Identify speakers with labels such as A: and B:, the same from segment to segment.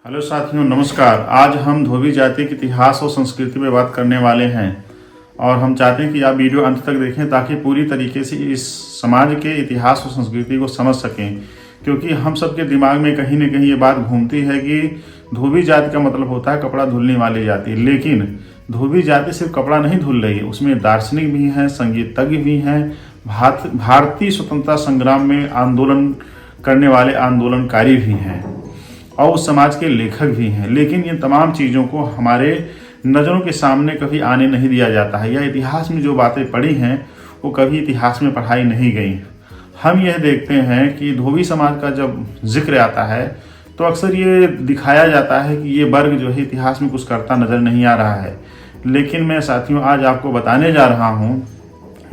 A: Hello साथियों, नमस्कार। आज हम धोबी जाति के इतिहास और संस्कृति पे बात करने वाले हैं और हम चाहते हैं कि आप वीडियो अंत तक देखें ताकि पूरी तरीके से इस समाज के इतिहास और संस्कृति को समझ सकें। क्योंकि हम सबके दिमाग में कहीं ना कहीं ये बात घूमती है कि धोबी जाति का मतलब होता है कपड़ा धुलने वाली जाति, लेकिन धोबी जाति सिर्फ कपड़ा नहीं धुल रही है, उसमें दार्शनिक भी हैं, संगीतज्ञ भी हैं, भारतीय स्वतंत्रता संग्राम में आंदोलन करने वाले आंदोलनकारी भी हैं और उस समाज के लेखक भी हैं। लेकिन ये तमाम चीज़ों को हमारे नज़रों के सामने कभी आने नहीं दिया जाता है, या इतिहास में जो बातें पढ़ी हैं वो कभी इतिहास में पढ़ाई नहीं गई। हम यह देखते हैं कि धोबी समाज का जब जिक्र आता है तो अक्सर ये दिखाया जाता है कि ये वर्ग जो है इतिहास में कुछ करता नज़र नहीं आ रहा है। लेकिन मैं साथियों आज आपको बताने जा रहा हूँ,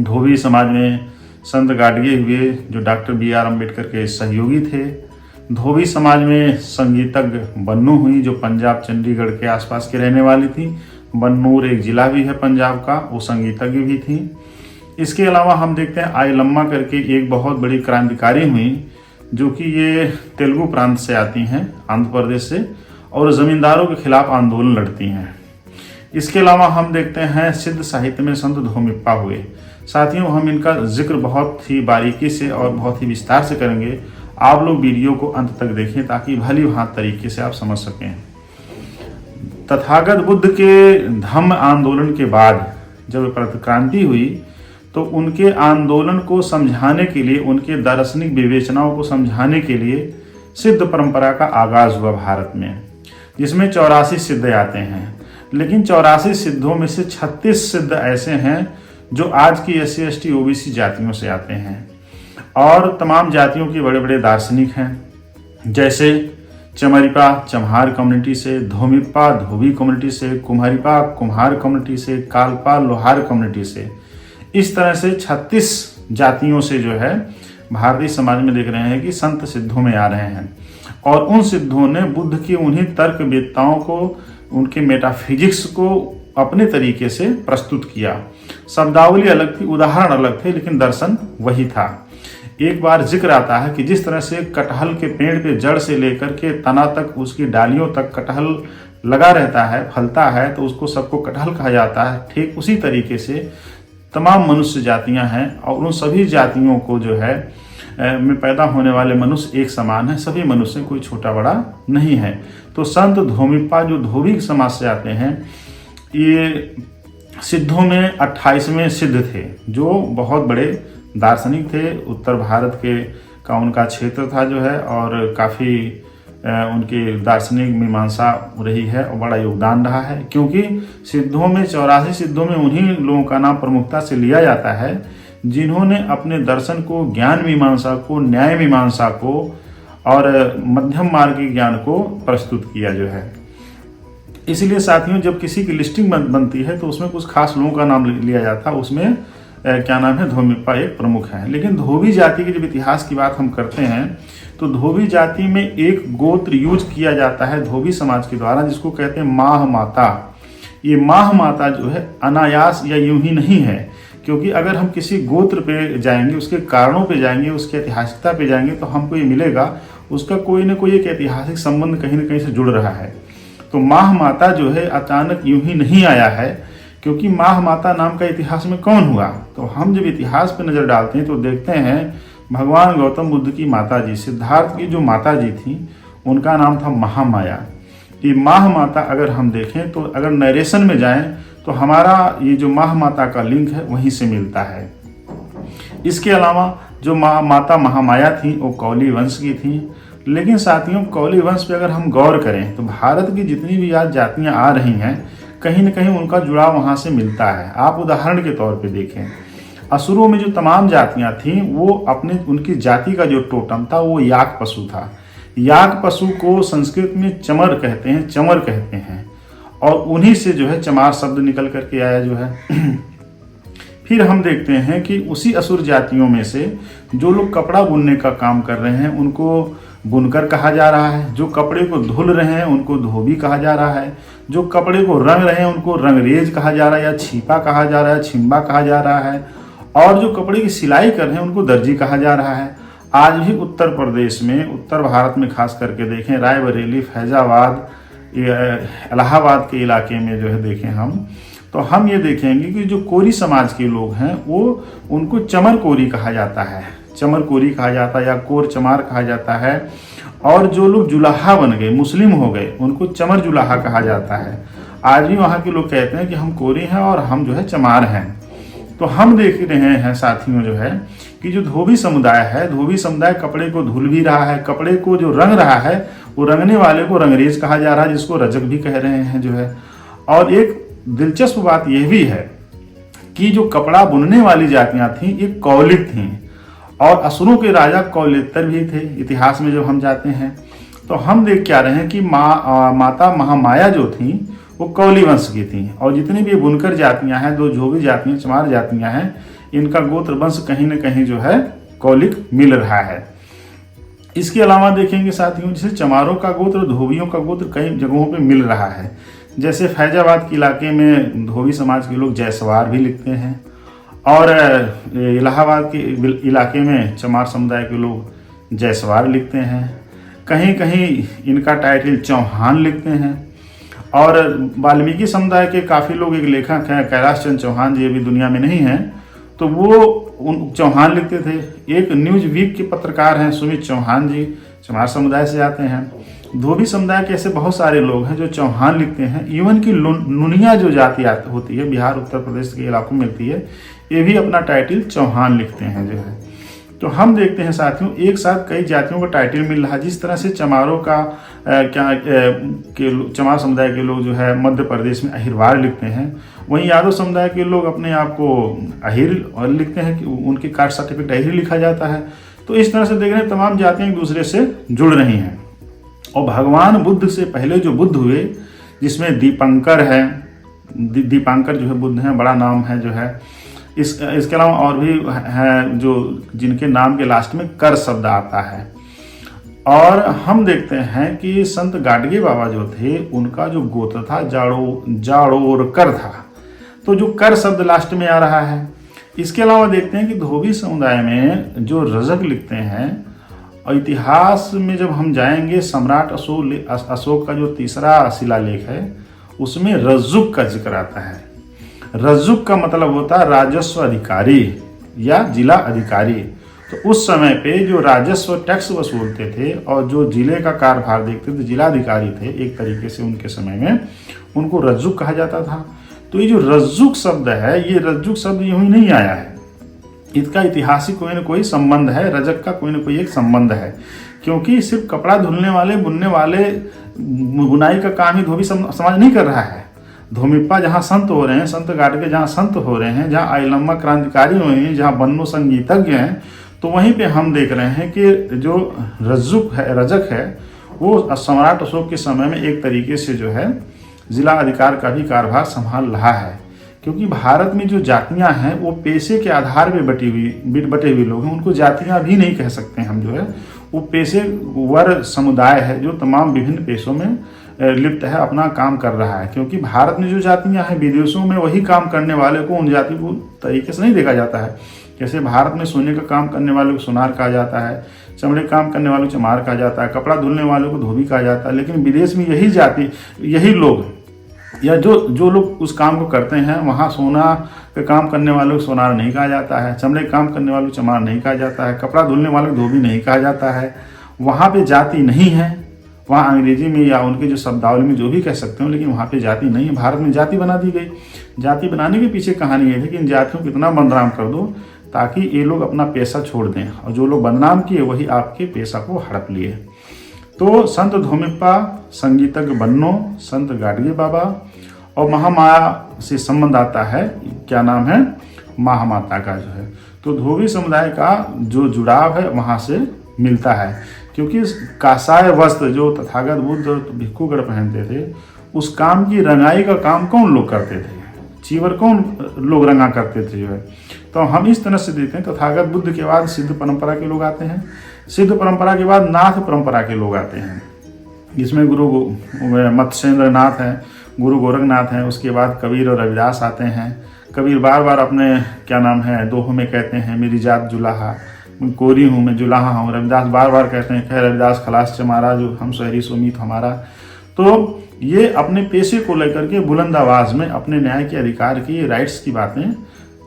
A: धोबी समाज में संत गाडगे हुए जो डॉक्टर B.R. अम्बेडकर के सहयोगी थे। धोबी समाज में संगीतज्ञ बन्नू हुई जो पंजाब चंडीगढ़ के आसपास की रहने वाली थी। बन्नूर एक ज़िला भी है पंजाब का, वो संगीतज्ञ भी थी। इसके अलावा हम देखते हैं आयलम्मा करके एक बहुत बड़ी क्रांतिकारी हुई जो कि ये तेलुगु प्रांत से आती हैं, आंध्र प्रदेश से, और ज़मींदारों के खिलाफ आंदोलन लड़ती हैं। इसके अलावा हम देखते हैं सिद्ध साहित्य में संत धोमिप्पा हुए। साथियों, हम इनका जिक्र बहुत ही बारीकी से और बहुत ही विस्तार से करेंगे। आप लोग वीडियो को अंत तक देखें ताकि भली भांति तरीके से आप समझ सकें। तथागत बुद्ध के धम्म आंदोलन के बाद जब क्रांति हुई तो उनके आंदोलन को समझाने के लिए, उनके दार्शनिक विवेचनाओं को समझाने के लिए सिद्ध परंपरा का आगाज हुआ भारत में, जिसमें 84 सिद्ध आते हैं। लेकिन 84 सिद्धों में से 36 सिद्ध ऐसे हैं जो आज की SC ST OBC जातियों से आते हैं और तमाम जातियों के बड़े बड़े दार्शनिक हैं, जैसे चमरिपा चमहार कम्युनिटी से, धोमिप्पा धोबी कम्युनिटी से, कुम्हारिपा कुम्हार कम्युनिटी से, कालपा लोहार कम्युनिटी से। इस तरह से 36 जातियों से जो है भारतीय समाज में देख रहे हैं कि संत सिद्धों में आ रहे हैं और उन सिद्धों ने बुद्ध की उन्हीं तर्कवेत्ताओं को, उनके मेटाफिजिक्स को अपने तरीके से प्रस्तुत किया। शब्दावली अलग थी, उदाहरण अलग थे, लेकिन दर्शन वही था। एक बार जिक्र आता है कि जिस तरह से कटहल के पेड़ पे जड़ से लेकर के तना तक, उसकी डालियों तक कटहल लगा रहता है, फलता है, तो उसको सबको कटहल कहा जाता है। ठीक उसी तरीके से तमाम मनुष्य जातियां हैं और उन सभी जातियों को जो है में पैदा होने वाले मनुष्य एक समान है। सभी मनुष्य कोई छोटा बड़ा नहीं है। तो संत धोमिप्पा जो धोबी समाज से आते हैं, ये सिद्धों में 28वें सिद्ध थे जो बहुत बड़े दार्शनिक थे। उत्तर भारत के का उनका क्षेत्र था जो है, और काफ़ी उनकी दार्शनिक मीमांसा रही है और बड़ा योगदान रहा है। क्योंकि सिद्धों में 84 सिद्धों में उन्हीं लोगों का नाम प्रमुखता से लिया जाता है जिन्होंने अपने दर्शन को, ज्ञान मीमांसा को, न्याय मीमांसा को और मध्यम मार्गी ज्ञान को प्रस्तुत किया जो है। इसलिए साथियों, जब किसी की लिस्टिंग बनती है तो उसमें कुछ खास लोगों का नाम लिया जाता है। उसमें क्या नाम है, धोमिप्पा एक प्रमुख है। लेकिन धोबी जाति के जब इतिहास की बात हम करते हैं तो धोबी जाति में एक गोत्र यूज किया जाता है धोबी समाज के द्वारा, जिसको कहते हैं माह माता। ये माह माता जो है अनायास या यूं ही नहीं है, क्योंकि अगर हम किसी गोत्र पे जाएंगे, उसके कारणों पे जाएंगे, उसकी ऐतिहासिकता पे जाएंगे तो हमको ये मिलेगा उसका कोई ना कोई एक ऐतिहासिक संबंध कहीं ना कहीं से जुड़ रहा है। तो माह माता जो है अचानक यूं ही नहीं आया है, क्योंकि माह माता नाम का इतिहास में कौन हुआ। तो हम जब इतिहास पर नज़र डालते हैं तो देखते हैं भगवान गौतम बुद्ध की माता जी, सिद्धार्थ की जो माता जी थी, उनका नाम था महामाया। ये माह माता अगर हम देखें तो अगर नरेशन में जाएं तो हमारा ये जो माह माता का लिंक है वहीं से मिलता है। इसके अलावा जो माता महामाया थी वो कौली वंश की थी। लेकिन साथियों, कौली वंश पे अगर हम गौर करें तो भारत की जितनी भी आज जातियां आ रही हैं, कहीं न कहीं उनका जुड़ाव वहाँ से मिलता है। आप उदाहरण के तौर पे देखें, असुरों में जो तमाम जातियां थीं वो अपने उनकी जाति का जो टोटम था वो याक पशु था। याक पशु को संस्कृत में चमर कहते हैं, चमर कहते हैं, और उन्हीं से जो है चमार शब्द निकल करके आया जो है। फिर हम देखते हैं कि उसी असुर जातियों में से जो लोग कपड़ा बुनने का काम कर रहे हैं उनको बुनकर कहा जा रहा है, जो कपड़े को धुल रहे हैं उनको धोबी कहा जा रहा है, जो कपड़े को रंग रहे हैं उनको रंगरेज कहा जा रहा है, या छीपा कहा जा रहा है, छिंबा कहा जा रहा है, और जो कपड़े की सिलाई कर रहे हैं उनको दर्जी कहा जा रहा है। आज भी उत्तर प्रदेश में, उत्तर भारत में खास करके देखें, रायबरेली, फैजाबाद, इलाहाबाद के इलाके में जो है देखें हम, तो हम ये देखेंगे कि जो कोरी समाज के लोग हैं वो उनको चमर कोरी कहा जाता है, चमर कोरी कहा जाता है या कोर चमार कहा जाता है। और जो लोग जुलाहा बन गए, मुस्लिम हो गए, उनको चमर जुलाहा कहा जाता है। आज भी वहाँ के लोग कहते हैं कि हम कोरी हैं और हम जो है चमार हैं। तो हम देख रहे हैं साथियों जो है कि जो धोबी समुदाय है, धोबी समुदाय कपड़े को धुल भी रहा है, कपड़े को जो रंग रहा है वो रंगने वाले को रंगरेज कहा जा रहा है, जिसको रजक भी कह रहे हैं जो है। और एक दिलचस्प बात यह भी है कि जो कपड़ा बुनने वाली जातियां थीं ये कौलिक थीं, और असुरों के राजा कौलितर भी थे। इतिहास में जब हम जाते हैं तो हम देख क्या रहे हैं कि माता महामाया जो थी वो कौली वंश की थी, और जितनी भी बुनकर जातियां हैं, दो धोबी जातियां, चमार जातियां हैं, इनका गोत्र वंश कहीं न कहीं जो है कौलिक मिल रहा है। इसके अलावा देखेंगे साथियों, जैसे चमारों का गोत्र, धोबियों का गोत्र कई जगहों पे मिल रहा है। जैसे फैजाबाद के इलाके में धोबी समाज के लोग जयसवार भी लिखते हैं, और इलाहाबाद के इलाके में चमार समुदाय के लोग जयसवार लिखते हैं। कहीं कहीं इनका टाइटल चौहान लिखते हैं। और वाल्मीकि समुदाय के काफ़ी लोग, एक लेखक हैं कैलाश चंद्र चौहान जी, अभी दुनिया में नहीं हैं, तो वो उन चौहान लिखते थे। एक न्यूज वीक के पत्रकार हैं सुमित चौहान जी, चमार समुदाय से आते हैं। धोबी समुदाय के ऐसे बहुत सारे लोग हैं जो चौहान लिखते हैं। इवन की नुनिया जो जाति होती है, बिहार उत्तर प्रदेश के इलाकों में मिलती है, ये भी अपना टाइटल चौहान लिखते हैं जो है। तो हम देखते हैं साथियों, एक साथ कई जातियों का टाइटल मिल रहा है। जिस तरह से चमारों का चमार समुदाय के लोग जो है मध्य प्रदेश में अहिरवार लिखते हैं, वहीं यादव समुदाय के लोग अपने आप को अहिर और लिखते हैं कि उनके कास्ट सर्टिफिकेट अहिर लिखा जाता है। तो इस तरह से देख रहे हैं तमाम जातियाँ एक दूसरे से जुड़ रही हैं। और भगवान बुद्ध से पहले जो बुद्ध हुए, जिसमें दीपंकर है, दीपांकर जो है बुद्ध हैं, बड़ा नाम है जो है। इसके अलावा और भी हैं जो जिनके नाम के लास्ट में कर शब्द आता है। और हम देखते हैं कि संत गाडगे बाबा जो थे, उनका जो गोत्र था जाड़ोरकर था, तो जो कर शब्द लास्ट में आ रहा है। इसके अलावा देखते हैं कि धोबी समुदाय में जो रजक लिखते हैं, और इतिहास में जब हम जाएंगे, सम्राट अशोक का जो तीसरा शिलालेख है उसमें रज्जुक का जिक्र आता है। रज्जुक का मतलब होता है राजस्व अधिकारी या जिला अधिकारी। तो उस समय पे जो राजस्व टैक्स वसूलते थे और जो जिले का कार्यभार देखते थे, जिला अधिकारी थे एक तरीके से उनके समय में, उनको रज्जुक कहा जाता था। तो ये जो रज्जुक शब्द है, ये रज्जुक शब्द यूं ही नहीं आया है, इसका ऐतिहासिक कोई ना कोई संबंध है, रजक का कोई ना कोई एक संबंध है। क्योंकि सिर्फ कपड़ा धुलने वाले, बुनने वाले, बुनाई का काम ही धोबी समाज नहीं कर रहा है। धोमिप्पा जहाँ संत हो रहे हैं, संत गाडगे जहाँ संत हो रहे हैं, जहाँ आइलम्मा क्रांतिकारी हुए हैं, जहाँ बन्नो संगीतज्ञ हैं, तो वहीं पे हम देख रहे हैं कि जो रजक है वो सम्राट अशोक के समय में एक तरीके से जो है जिला अधिकार का भी कार्यभार संभाल रहा है। क्योंकि भारत में जो जातियां हैं वो पेशे के आधार पे बटे हुए लोग हैं, उनको जातियां भी नहीं कह सकते हम जो है, वो पेशेवर समुदाय है जो तमाम विभिन्न पेशों में लिप्त है, अपना काम कर रहा है। क्योंकि भारत में जो जातियां हैं, विदेशों में वही काम करने वाले को उन जाति को तरीके से नहीं देखा जाता है। जैसे भारत में सोने का काम करने वाले को सोनार कहा जाता है, चमड़े काम करने वालों को चमार कहा जाता है, कपड़ा धुलने वालों को धोबी कहा जाता है। लेकिन विदेश में यही जाति, यही लोग या जो लोग उस काम को करते हैं, वहाँ सोना पे काम करने वालों को सोनार नहीं कहा जाता है, चमड़े काम करने वालों को चमार नहीं कहा जाता है, कपड़ा धुलने वालों को धोबी नहीं कहा जाता है। वहाँ पे जाति नहीं है। वहाँ अंग्रेजी में या उनके जो शब्दावली में जो भी कह सकते हो, लेकिन वहाँ पे जाति नहीं है। भारत में जाति बना दी गई। जाति बनाने के पीछे कहानी ये थी कि इन जातियों को इतना बदनाम कर दो ताकि ये लोग अपना पेशा छोड़ दें, और जो लोग बदनाम किए वही आपके पेशा को हड़प लिए। तो संत धोमिप्पा, संगीतज्ञ बन्नो, संत गाडगे बाबा और महामाया से संबंध आता है। क्या नाम है? महामाता का जो है। तो धोबी समुदाय का जो जुड़ाव है वहाँ से मिलता है। क्योंकि कासाय वस्त्र जो तथागत बुद्ध और भिक्षुगण पहनते थे, उस काम की रंगाई का काम कौन लोग करते थे? चीवर कौन लोग रंगा करते थे जो है। तो हम इस तरह से देखते हैं, तथागत बुद्ध के बाद सिद्ध परंपरा के लोग आते हैं, सिद्ध परंपरा के बाद नाथ परंपरा के लोग आते हैं, जिसमें गुरु मत्स्येंद्र नाथ हैं, गुरु गोरखनाथ हैं, उसके बाद कबीर और रविदास आते हैं। कबीर बार बार अपने क्या नाम है दोहों में कहते हैं, मेरी जात जुलाहा, कोरी हूँ, मैं जुलाहा हूँ। रविदास बार बार कहते हैं, खैर रविदास खलास चमारा, जो हम शहरी सुमीत हमारा। तो ये अपने पेशे को लेकर के बुलंद आवाज में अपने न्याय के अधिकार की, राइट्स की बातें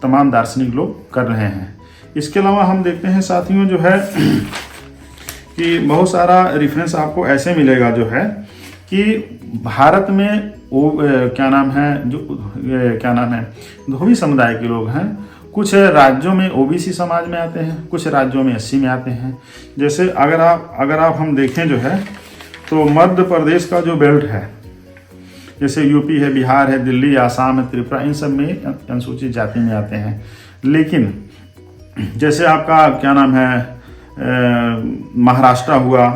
A: तमाम दार्शनिक लोग कर रहे हैं। इसके अलावा हम देखते हैं साथियों जो है कि बहुत सारा रेफरेंस आपको ऐसे मिलेगा जो है कि भारत में क्या नाम है धोबी समुदाय के लोग हैं। कुछ राज्यों में ओबीसी समाज में आते हैं, कुछ राज्यों में एससी में आते हैं। जैसे अगर आप हम देखें जो है तो मध्य प्रदेश का जो बेल्ट है, जैसे यूपी है, बिहार है, दिल्ली, आसाम है, त्रिपुरा, इन सब में अनुसूचित जाति में आते हैं। लेकिन जैसे आपका क्या नाम है महाराष्ट्र हुआ,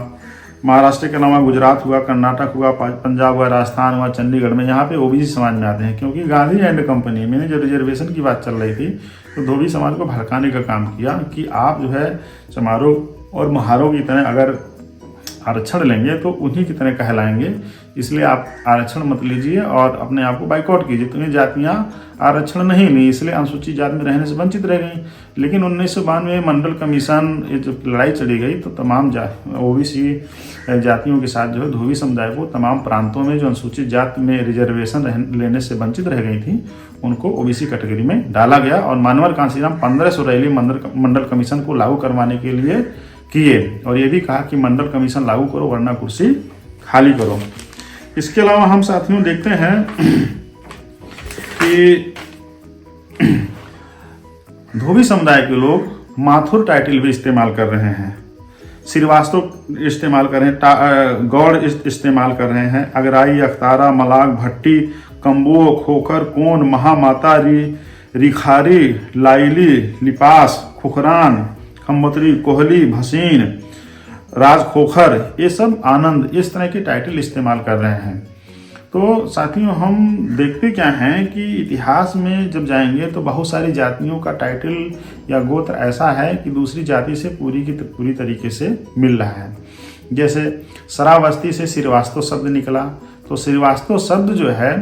A: महाराष्ट्र के अलावा गुजरात हुआ, कर्नाटक हुआ, पंजाब हुआ, राजस्थान हुआ, चंडीगढ़ में यहाँ पे ओबीसी समाज में आते हैं। क्योंकि गांधी एंड कंपनी में जो रिजर्वेशन की बात चल रही थी तो धोबी समाज को भड़काने का काम किया कि आप जो है चमारों और महारों की तरह अगर आरक्षण लेंगे तो उन्हीं की तरह कहलाएंगे, इसलिए आप आरक्षण मत लीजिए और अपने आप को बाइकआउट कीजिए। तो ये जातियाँ आरक्षण नहीं ली, इसलिए अनुसूचित जाति में रहने से वंचित रह गई। लेकिन 1992 में मंडल कमीशन ये जब लड़ाई चली गई तो तमाम ओबीसी जातियों के साथ जो है धोबी समुदाय को तमाम प्रांतों में जो अनुसूचित जाति में रिजर्वेशन लेने से वंचित रह गई थी उनको ओबीसी कैटेगरी में डाला गया। और मानवर कांशीराम 1500 रैली मंडल कमीशन को लागू करवाने के लिए किए और ये भी कहा कि मंडल कमीशन लागू करो वरना कुर्सी खाली करो। इसके अलावा हम साथियों देखते हैं कि धोबी समुदाय के लोग माथुर टाइटल भी इस्तेमाल कर रहे हैं, श्रीवास्तव इस्तेमाल कर रहे हैं, गौड़ इस्तेमाल कर रहे हैं, अगराई, अख्तारा, मलाक, भट्टी, कंबुओ, खोखर, कोन, महामाता, रिखारी, लाइली, लिपास, खुखरान, खम्बतरी, कोहली, भसीन, राज खोखर, ये सब आनंद, इस तरह के टाइटल इस्तेमाल कर रहे हैं। तो साथियों हम देखते क्या हैं कि इतिहास में जब जाएंगे तो बहुत सारी जातियों का टाइटल या गोत्र ऐसा है कि दूसरी जाति से पूरी तरीके से मिल रहा है। जैसे श्रावस्ती से श्रीवास्तव शब्द निकला, तो श्रीवास्तव शब्द जो है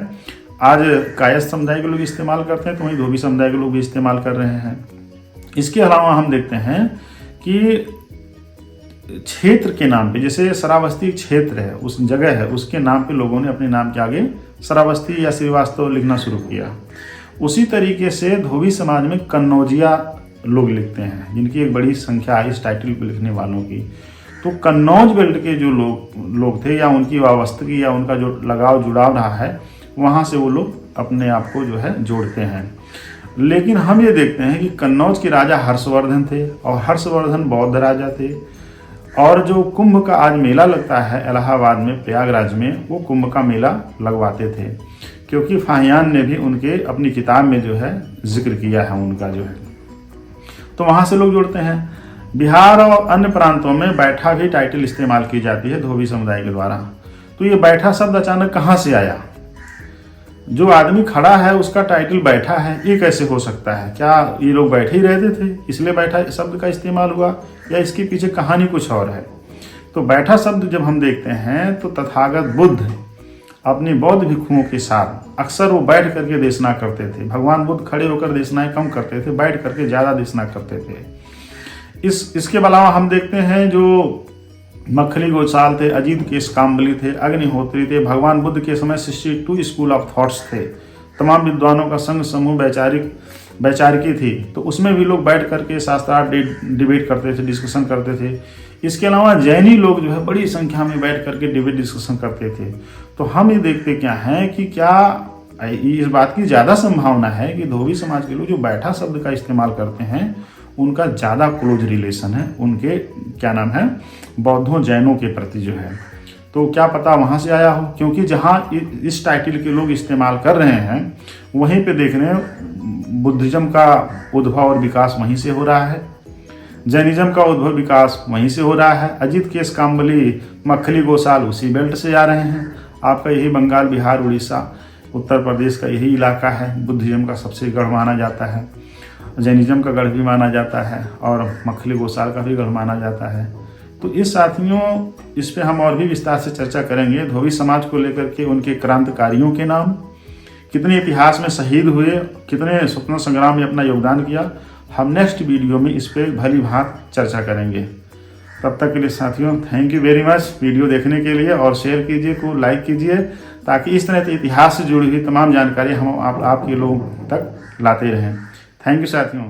A: आज कायस्थ समुदाय के लोग इस्तेमाल करते हैं, तो वहीं धोबी समुदाय के लोग भी इस्तेमाल कर रहे हैं। इसके अलावा हम देखते हैं कि क्षेत्र के नाम पे, जैसे श्रावस्ती क्षेत्र है, उस जगह है, उसके नाम पे लोगों ने अपने नाम के आगे श्रावस्ती या श्रीवास्तव लिखना शुरू किया। उसी तरीके से धोबी समाज में कन्नौजिया लोग लिखते हैं, जिनकी एक बड़ी संख्या है इस टाइटल पे लिखने वालों की। तो कन्नौज बेल्ट के जो लोग थे या उनकी वास्तविक या उनका जो लगाव जुड़ाव रहा है, वहाँ से वो लोग अपने आप को जो है जोड़ते हैं। लेकिन हम ये देखते हैं कि कन्नौज के राजा हर्षवर्धन थे और हर्षवर्धन बौद्ध राजा थे। और जो कुंभ का आज मेला लगता है इलाहाबाद में, प्रयागराज में, वो कुंभ का मेला लगवाते थे, क्योंकि फाहियान ने भी उनके अपनी किताब में जो है जिक्र किया है उनका जो है। तो वहाँ से लोग जुड़ते हैं। बिहार और अन्य प्रांतों में बैठा भी टाइटल इस्तेमाल की जाती है धोबी समुदाय के द्वारा। तो ये बैठा शब्द अचानक कहाँ से आया? जो आदमी खड़ा है उसका टाइटल बैठा है, ये कैसे हो सकता है? क्या ये लोग बैठे ही रहते थे इसलिए बैठा शब्द का इस्तेमाल हुआ, या इसके पीछे कहानी कुछ और है? तो बैठा शब्द जब हम देखते हैं तो तथागत बुद्ध अपनी बौद्ध भिक्षुओं के साथ अक्सर वो बैठ करके देशना करते थे। भगवान बुद्ध खड़े होकर देशनाएं कम करते थे, बैठ करके ज़्यादा देशना करते थे। इसके अलावा हम देखते हैं जो मखली गोसाल थे, अजीत केश काम्बली थे, अग्निहोत्री थे, भगवान बुद्ध के समय 62 स्कूल ऑफ थॉट्स थे, तमाम विद्वानों का संघ समूह वैचारिकी थी। तो उसमें भी लोग बैठ करके शास्त्रार्थ डिबेट करते थे, डिस्कशन करते थे। इसके अलावा जैनी लोग जो है बड़ी संख्या में बैठ करके डिबेट डिस्कशन करते थे। तो हम ये देखते क्या हैं कि क्या इस बात की ज़्यादा संभावना है कि धोबी समाज के लोग जो बैठा शब्द का इस्तेमाल करते हैं उनका ज़्यादा क्लोज रिलेशन है उनके क्या नाम है बौद्धों जैनों के प्रति जो है। तो क्या पता वहाँ से आया हो, क्योंकि जहाँ इस टाइटल के लोग इस्तेमाल कर रहे हैं वहीं पे देख रहे हैं बुद्धिज्म का उद्भव और विकास वहीं से हो रहा है, जैनिज्म का उद्भव विकास वहीं से हो रहा है। अजीत केश काम्बली, मखली गोसाल उसी बेल्ट से आ रहे हैं। आपका यही बंगाल, बिहार, उड़ीसा, उत्तर प्रदेश का यही इलाका है बुद्धिज्म का सबसे गढ़ माना जाता है, जैनिज्म का गढ़ भी माना जाता है और मखली गोसाल का भी गढ़ माना जाता है। तो इस साथियों इस पे हम और भी विस्तार से चर्चा करेंगे। धोबी समाज को लेकर के उनके क्रांतिकारियों के नाम, कितने इतिहास में शहीद हुए, कितने स्वतंत्रता संग्राम में अपना योगदान किया, हम नेक्स्ट वीडियो में इस पर भली भांत चर्चा करेंगे। तब तक के लिए साथियों, thank you very much video देखने के लिए, और शेयर कीजिए, को लाइक कीजिए, ताकि इस तरह के इतिहास से जुड़ी हुई तमाम जानकारी हम आपके लोगों तक लाते रहें। थैंक यू साथियों।